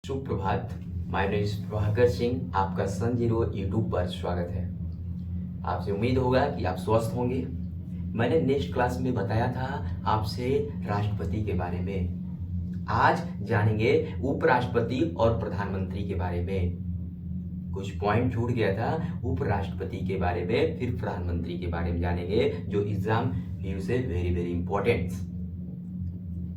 सुप्रभात। My name is Prabhakar Singh. आपका सन zero YouTube पर स्वागत है। आपसे उम्मीद होगा कि आप स्वस्थ होंगे। मैंने नेक्स्ट क्लास में बताया था आपसे राष्ट्रपति के बारे में। आज जानेंगे उपराष्ट्रपति और प्रधानमंत्री के बारे में। कुछ पॉइंट छूट गया था, उपराष्ट्रपति के बारे में, फिर प्रधानमंत्री के बारे में जानेंगे, जो एग्जाम व्यू से वेरी वेरी इंपॉर्टेंट।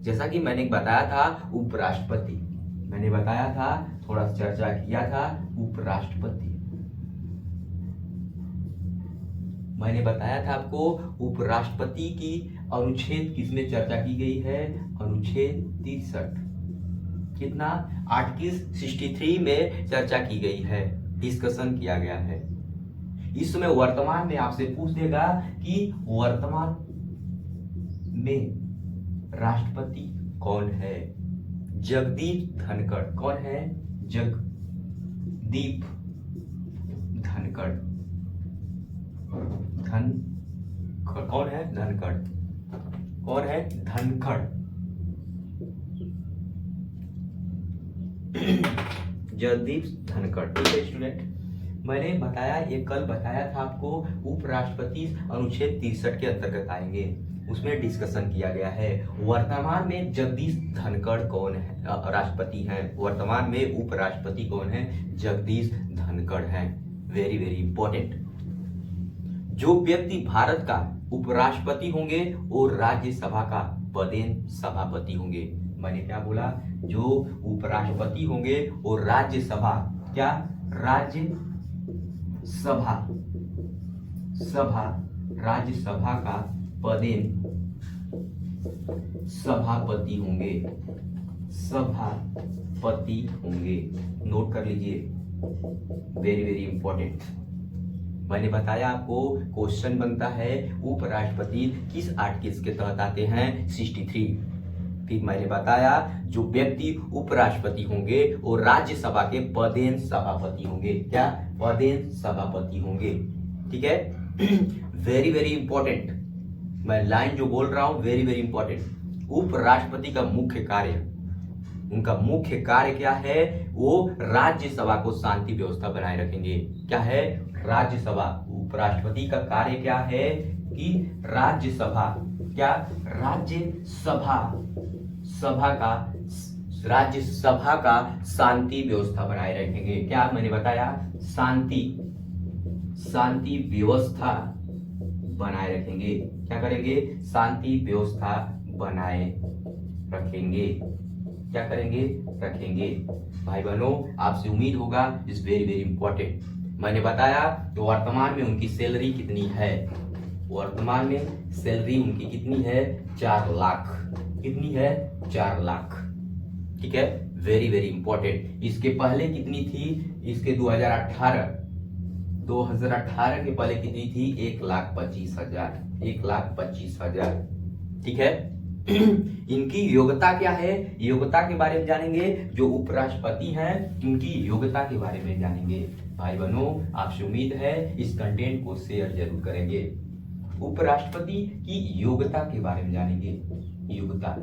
जैसा कि मैंने बताया था उपराष्ट्रपति, मैंने बताया था, थोड़ा चर्चा किया था उपराष्ट्रपति। मैंने बताया था आपको उपराष्ट्रपति की अनुच्छेद किसमें चर्चा की गई है, अनुच्छेद 63। कितना? आर्टिकल 63 में चर्चा की गई है, डिस्कशन किया गया है। इस समय वर्तमान में आपसे पूछ देगा कि वर्तमान में राष्ट्रपति कौन है। जगदीप धनखड़। कौन है? जगदीप धनखड़। कौन है? धनखड़। कौन है? धनखड़। जगदीप धनखड़। ठीक है स्टूडेंट, मैंने बताया, ये कल बताया था आपको, उपराष्ट्रपति अनुच्छेद 63 के अंतर्गत आएंगे, उसमें डिस्कशन किया गया है। वर्तमान में जगदीश धनखड़ कौन है? राष्ट्रपति हैं। वर्तमान में उपराष्ट्रपति कौन है? जगदीश धनखड़ हैं। Very very important. जो व्यक्ति भारत का उपराष्ट्रपति होंगे वो राज्यसभा का पदेन सभापति होंगे। मैंने क्या बोला? जो उपराष्ट्रपति होंगे वो राज्यसभा, क्या? राज्यसभा का पदेन सभापति होंगे। सभापति होंगे। नोट कर लीजिए, वेरी वेरी इंपॉर्टेंट। मैंने बताया आपको क्वेश्चन बनता है उपराष्ट्रपति किस आर्टिकल के तहत आते हैं, 63। फिर मैंने बताया जो व्यक्ति उपराष्ट्रपति होंगे वो राज्यसभा के पदेन सभापति होंगे। क्या? पदेन सभापति होंगे। ठीक है, वेरी वेरी इंपॉर्टेंट। मैं लाइन जो बोल रहा हूं वेरी वेरी इंपॉर्टेंट। उपराष्ट्रपति का मुख्य कार्य, उनका मुख्य कार्य क्या है? वो राज्यसभा को शांति व्यवस्था बनाए रखेंगे। क्या है? राज्यसभा। उपराष्ट्रपति का कार्य क्या है कि राज्यसभा, क्या? राज्यसभा का शांति व्यवस्था बनाए रखेंगे। क्या मैंने बताया? शांति व्यवस्था बनाए रखेंगे। क्या करेंगे? शांति व्यवस्था बनाए रखेंगे। क्या करेंगे? रखेंगे। भाई बहनों, आपसे उम्मीद होगा, इज वेरी वेरी इंपॉर्टेंट। मैंने बताया तो वर्तमान में उनकी सैलरी कितनी है। वर्तमान में सैलरी उनकी कितनी है? 4 लाख। कितनी है? 4 लाख। ठीक है, वेरी वेरी इंपॉर्टेंट। इसके पहले कितनी थी? इसके 2018 के पहले कितनी थी? 1,25,000। 1,25,000। ठीक है। इनकी योग्यता क्या है? योग्यता के बारे में जानेंगे। जो उपराष्ट्रपति हैं उनकी योग्यता के बारे में जानेंगे। भाई बहनों, आपसे उम्मीद है इस कंटेंट को शेयर जरूर करेंगे। उपराष्ट्रपति की योग्यता के बारे में जानेंगे। योग्यता,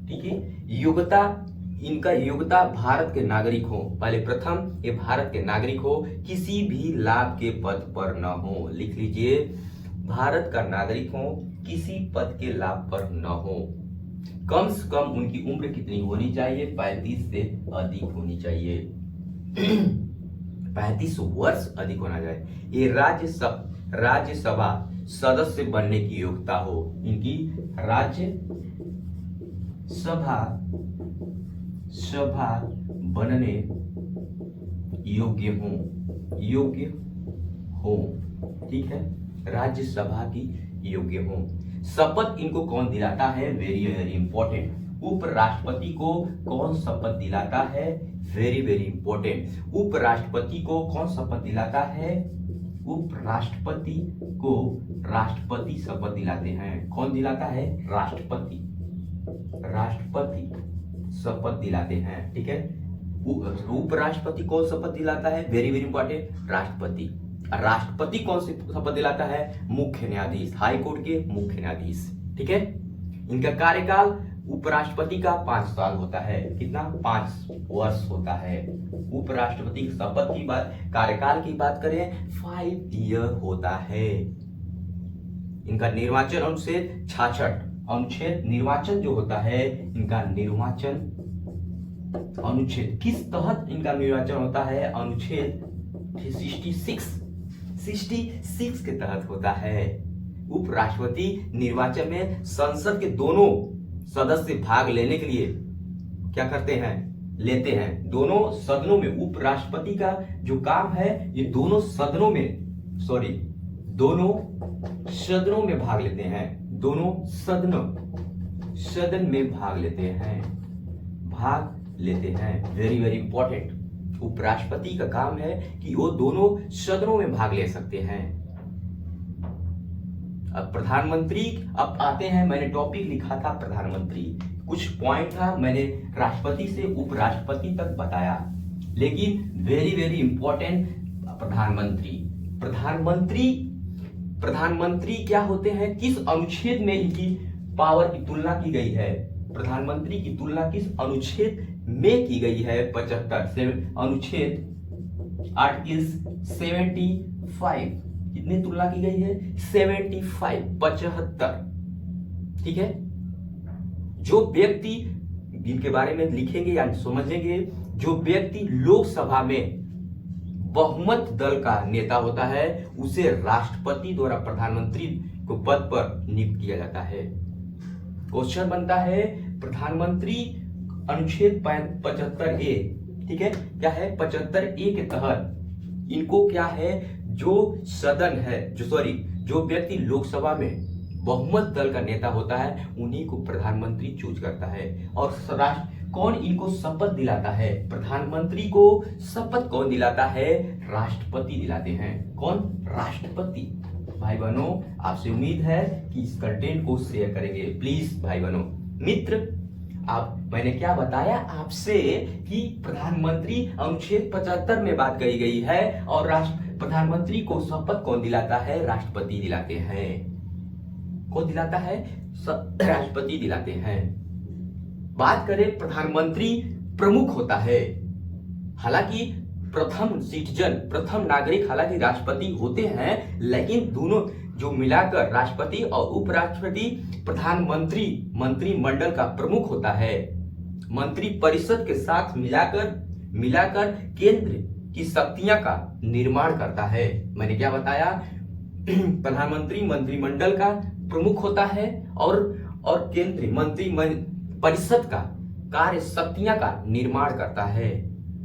ठीक है। योग्यता, इनका योग्यता भारत के नागरिक हो। पहले प्रथम ये भारत के नागरिक हो, किसी भी लाभ के पद पर न हो। लिख लीजिए, भारत का नागरिक हो, किसी पद के लाभ पर न हो। कम से कम उनकी उम्र कितनी होनी चाहिए? 35 से अधिक होनी चाहिए। 35 वर्ष अधिक होना चाहिए। ये राज्यसभा सदस्य बनने की योग्यता हो। इनकी राज्यसभा बनने योग्य हो। ठीक है, राज्यसभा की योग्य हो। शपथ इनको कौन दिलाता है? Very very important. उपराष्ट्रपति को कौन शपथ दिलाता है? Very very important. उपराष्ट्रपति को कौन शपथ दिलाता है? उपराष्ट्रपति को राष्ट्रपति शपथ दिलाते हैं। कौन दिलाता है? राष्ट्रपति शपथ दिलाते हैं। ठीक है, उपराष्ट्रपति कौन शपथ दिलाता है? वेरी वेरी इंपॉर्टेंट, राष्ट्रपति। राष्ट्रपति कौन सी शपथ दिलाता है? मुख्य न्यायाधीश, हाई कोर्ट के मुख्य न्यायाधीश। ठीक है, इनका कार्यकाल उपराष्ट्रपति का 5 साल होता है। कितना? 5 वर्ष होता है। उपराष्ट्रपति की शपथ की बात, कार्यकाल की बात करें 5 ईयर होता है। इनका निर्वाचन अनुच्छेद 66 अनुच्छेद, निर्वाचन जो होता है इनका निर्वाचन अनुच्छेद, किस तहत इनका निर्वाचन होता है? अनुच्छेद 66 के तहत होता है। उपराष्ट्रपति निर्वाचन में संसद के दोनों सदस्य भाग लेने के लिए क्या करते हैं? लेते हैं। दोनों सदनों में उपराष्ट्रपति का जो काम है ये दोनों सदनों में भाग लेते हैं। दोनों सदन में भाग लेते हैं। Very very important. उपराष्ट्रपति का काम है कि वो दोनों सदनों में भाग ले सकते हैं। अब प्रधानमंत्री, अब आते हैं, मैंने टॉपिक लिखा था प्रधानमंत्री, कुछ पॉइंट था, मैंने राष्ट्रपति से उपराष्ट्रपति तक बताया, लेकिन वेरी वेरी इंपॉर्टेंट प्रधानमंत्री क्या होते हैं? किस अनुच्छेद में इनकी पावर की तुलना की गई है? प्रधानमंत्री की तुलना किस अनुच्छेद में की गई है? 75 अनुच्छेद आर्टिकल 75 कितनी तुलना की गई है? 75। ठीक है। जो व्यक्ति, इनके बारे में लिखेंगे या समझेंगे, जो व्यक्ति लोकसभा में बहुमत दल का नेता होता है उसे राष्ट्रपति द्वारा प्रधानमंत्री को पद पर नियुक्त किया जाता है। क्वेश्चन बनता है प्रधानमंत्री अनुच्छेद 75A, ठीक है, क्या है? 75A के तहत इनको क्या है? जो सदन है, जो व्यक्ति लोकसभा में बहुमत दल का नेता होता है उन्हीं को प्रधानमंत्री चूज करता है। और कौन इनको शपथ दिलाता है? प्रधानमंत्री को शपथ कौन दिलाता है? राष्ट्रपति दिलाते हैं। कौन? राष्ट्रपति। भाई बहनों, आपसे उम्मीद है कि इस कंटेंट को शेयर करेंगे प्लीज। भाई बहनों, मित्र, मैंने क्या बताया आपसे कि प्रधानमंत्री अनुच्छेद 75 में बात कही गई है और प्रधानमंत्री को शपथ कौन दिलाता है? राष्ट्रपति दिलाते हैं। कौन दिलाता है? राष्ट्रपति दिलाते हैं। बात करें, प्रधानमंत्री प्रमुख होता है। हालांकि प्रथम नागरिक हालांकि राष्ट्रपति होते हैं, लेकिन दोनों जो मिलाकर राष्ट्रपति और उपराष्ट्रपति मंत्रिमंडल का प्रमुख होता है। मंत्री परिषद के साथ मिलाकर केंद्र की शक्तियां का निर्माण करता है। मैंने क्या बताया? प्रधानमंत्री मंत्रिमंडल का प्रमुख होता है और केंद्रीय मंत्री परिषद का कार्य शक्तियां का निर्माण करता है।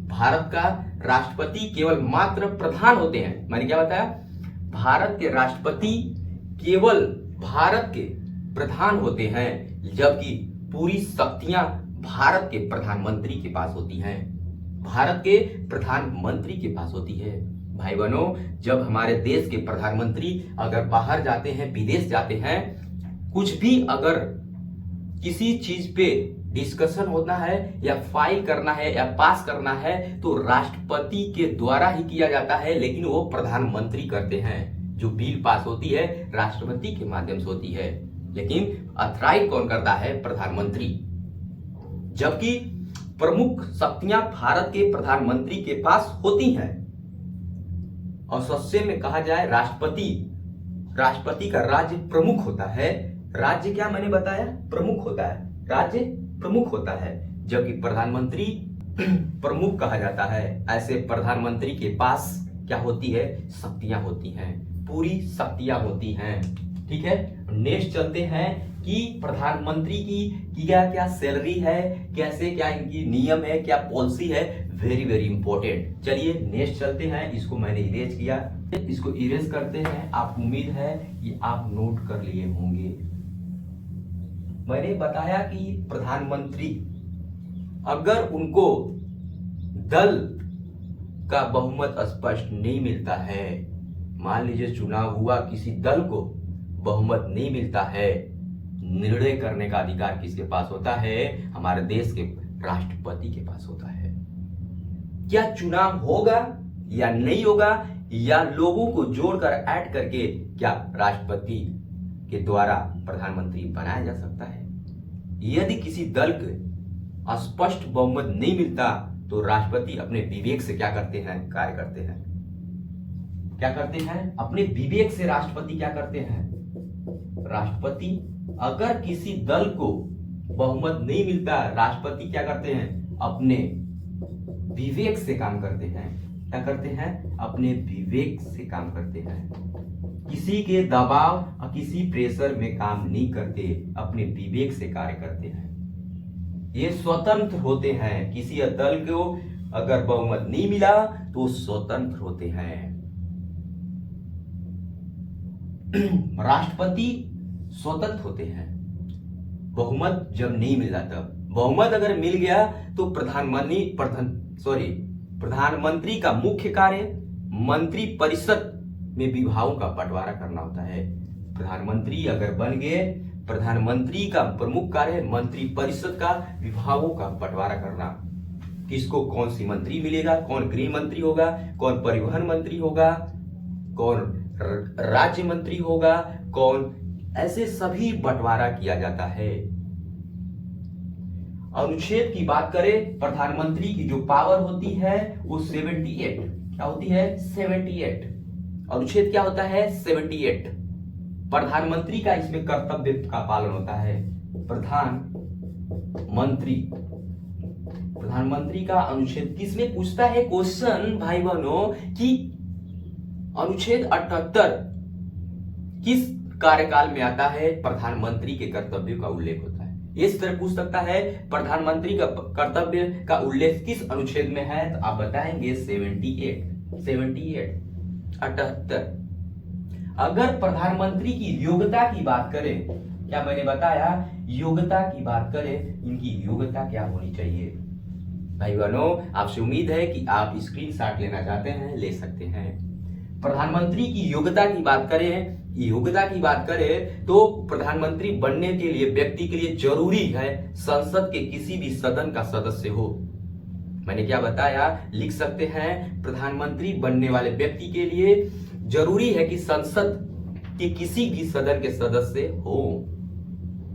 भारत का राष्ट्रपति केवल मात्र प्रधान होते हैं। मैंने क्या बताया? भारत के राष्ट्रपति केवल भारत के प्रधान होते हैं, जबकि पूरी शक्तियां भारत के प्रधानमंत्री के पास होती हैं। भारत के प्रधानमंत्री के पास होती है। भाई बहनों, जब हमारे देश के प्रधानमंत्री अगर बाहर जाते हैं, विदेश जाते हैं, कुछ भी अगर किसी चीज पे डिस्कशन होता है या फाइल करना है या पास करना है तो राष्ट्रपति के द्वारा ही किया जाता है, लेकिन वो प्रधानमंत्री करते हैं। जो बिल पास होती है राष्ट्रपति के माध्यम से होती है, लेकिन अथॉराइज कौन करता है? प्रधानमंत्री। जबकि प्रमुख शक्तियां भारत के प्रधानमंत्री के पास होती हैं। और सस्य में कहा जाए, राष्ट्रपति का राज्य प्रमुख होता है। राज्य क्या मैंने बताया? प्रमुख होता है। राज्य प्रमुख होता है, जबकि प्रधानमंत्री प्रमुख कहा जाता है। ऐसे प्रधानमंत्री के पास क्या होती है? शक्तियां होती हैं, पूरी शक्तियां होती हैं। ठीक है, नेक्स्ट चलते हैं कि प्रधानमंत्री की क्या सैलरी है, कैसे क्या इनकी नियम है, क्या पॉलिसी है। Very very important. चलिए नेक्स्ट चलते हैं। इसको मैंने इरेज किया, इसको इरेज करते हैं। आपको उम्मीद है कि आप नोट कर लिए होंगे। मैंने बताया कि प्रधानमंत्री अगर उनको दल का बहुमत स्पष्ट नहीं मिलता है, मान लीजिए चुनाव हुआ, किसी दल को बहुमत नहीं मिलता है, निर्णय करने का अधिकार किसके पास होता है? हमारे देश के राष्ट्रपति के पास होता है। क्या चुनाव होगा या नहीं होगा, या लोगों को जोड़कर ऐड करके क्या राष्ट्रपति के द्वारा प्रधानमंत्री बनाया जा सकता है? यदि किसी दल को स्पष्ट बहुमत नहीं मिलता तो राष्ट्रपति अपने विवेक से क्या करते हैं, कार्य करते हैं। क्या करते हैं? अपने विवेक से राष्ट्रपति क्या करते हैं? राष्ट्रपति अगर किसी दल को बहुमत नहीं मिलता, राष्ट्रपति क्या करते हैं? अपने विवेक से काम करते हैं। क्या करते हैं? अपने विवेक से काम करते हैं। किसी के दबाव और किसी प्रेशर में काम नहीं करते, अपने विवेक से कार्य करते हैं। ये स्वतंत्र होते हैं। किसी दल को अगर बहुमत नहीं मिला तो स्वतंत्र होते हैं। राष्ट्रपति स्वतंत्र होते हैं बहुमत जब नहीं मिला तब। बहुमत अगर मिल गया तो प्रधानमंत्री का मुख्य कार्य मंत्री परिषद में विभागों का बंटवारा करना होता है। प्रधानमंत्री अगर बन गए, प्रधानमंत्री का प्रमुख कार्य मंत्री परिषद का विभागों का बंटवारा करना। किसको कौन सी मंत्री मिलेगा, कौन गृह मंत्री होगा, कौन परिवहन मंत्री होगा, कौन राज्य मंत्री होगा, कौन, ऐसे सभी बंटवारा किया जाता है। अनुच्छेद की बात करें, प्रधानमंत्री की जो पावर होती है वो 78, क्या होती है? 78। अनुच्छेद क्या होता है? 78। प्रधानमंत्री का इसमें कर्तव्य का पालन होता है। प्रधानमंत्री का अनुच्छेद किसमें पूछता है क्वेश्चन भाई बहनों कि अनुच्छेद 78 किस कार्यकाल में आता है? प्रधानमंत्री के कर्तव्य का उल्लेख होता है। इस तरह पूछ सकता है प्रधानमंत्री का कर्तव्य का उल्लेख किस अनुच्छेद में है, तो आप बताएंगे 78। अगर प्रधानमंत्री की योग्यता की बात करें, क्या मैंने बताया? योग्यता की बात करें, इनकी योग्यता क्या होनी चाहिए? भाई बहनों, आपसे उम्मीद है कि आप स्क्रीनशॉट लेना चाहते हैं, ले सकते हैं। प्रधानमंत्री की योग्यता की बात करें तो प्रधानमंत्री बनने के लिए व्यक्ति के लिए जरूरी है संसद के किसी भी सदन का सदस्य हो। मैंने क्या बताया? लिख सकते हैं प्रधानमंत्री बनने वाले व्यक्ति के लिए जरूरी है कि संसद के किसी भी सदन के सदस्य हो।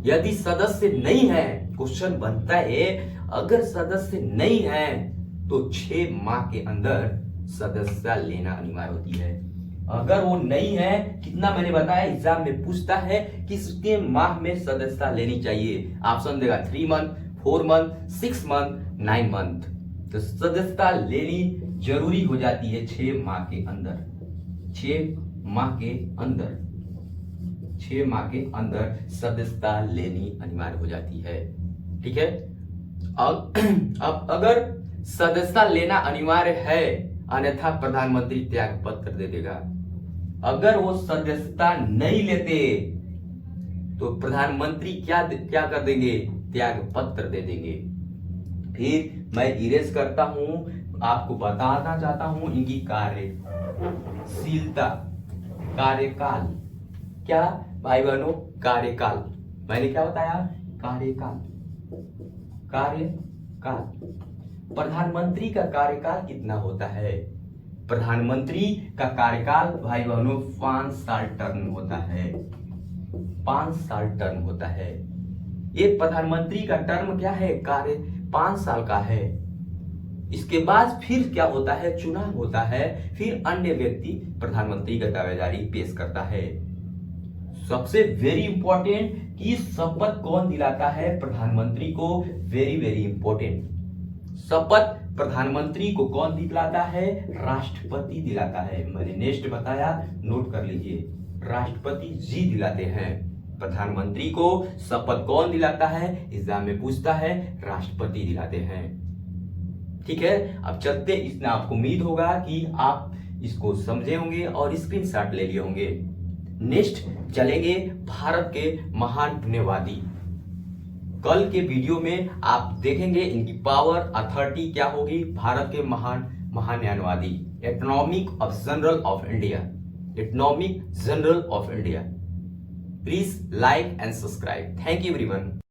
यदि सदस्य नहीं है, क्वेश्चन बनता है, अगर सदस्य नहीं है तो 6 माह के अंदर सदस्यता लेना अनिवार्य होती है। अगर वो नहीं है, कितना मैंने बताया, एग्जाम में पूछता है किसके माह में सदस्यता लेनी चाहिए। ऑप्शन देगा 3 मंथ, 4 मंथ, 6 मंथ, 9 मंथ। तो सदस्यता लेनी जरूरी हो जाती है 6 माह के अंदर। 6 माह के अंदर सदस्यता लेनी अनिवार्य हो जाती है। ठीक है। अब अगर सदस्यता लेना अनिवार्य है, अन्यथा प्रधानमंत्री त्याग पत्र दे देगा। अगर वो सदस्यता नहीं लेते तो प्रधानमंत्री क्या कर देंगे? त्याग पत्र दे देंगे। फिर मैं इरेज करता हूं, आपको बताना चाहता हूं इनकी कार्यशीलता, कार्यकाल। क्या भाई बहनों? कार्यकाल। मैंने क्या बताया? कार्यकाल। प्रधानमंत्री का कार्यकाल कितना होता है? प्रधानमंत्री का कार्यकाल भाई बहनों 5 साल टर्म होता है। 5 साल टर्म होता है। ये प्रधानमंत्री का टर्म क्या है? कार्य 5 साल का है। इसके बाद फिर क्या होता है? चुनाव होता है। फिर अन्य व्यक्ति प्रधानमंत्री का दावेदारी पेश करता है। सबसे वेरी इंपॉर्टेंट कि शपथ कौन दिलाता है प्रधानमंत्री को? Very very important. शपथ प्रधानमंत्री को कौन दिलाता है? राष्ट्रपति दिलाता है। मैंने नेक्स्ट बताया, नोट कर लीजिए। राष्ट्रपति जी दिलाते हैं। प्रधानमंत्री को शपथ कौन दिलाता है? एग्जाम में पूछता है, राष्ट्रपति दिलाते हैं। ठीक है। अब चलते, इतना आपको उम्मीद होगा कि आप इसको समझे होंगे और स्क्रीनशॉट ले लिए होंगे। नेक्स्ट चलेंगे भारत के महान पुण्यवादी। कल के वीडियो में आप देखेंगे इनकी पावर अथॉरिटी क्या होगी। भारत के महान न्यायवादी, attorney general of India. Please like and subscribe. Thank you everyone.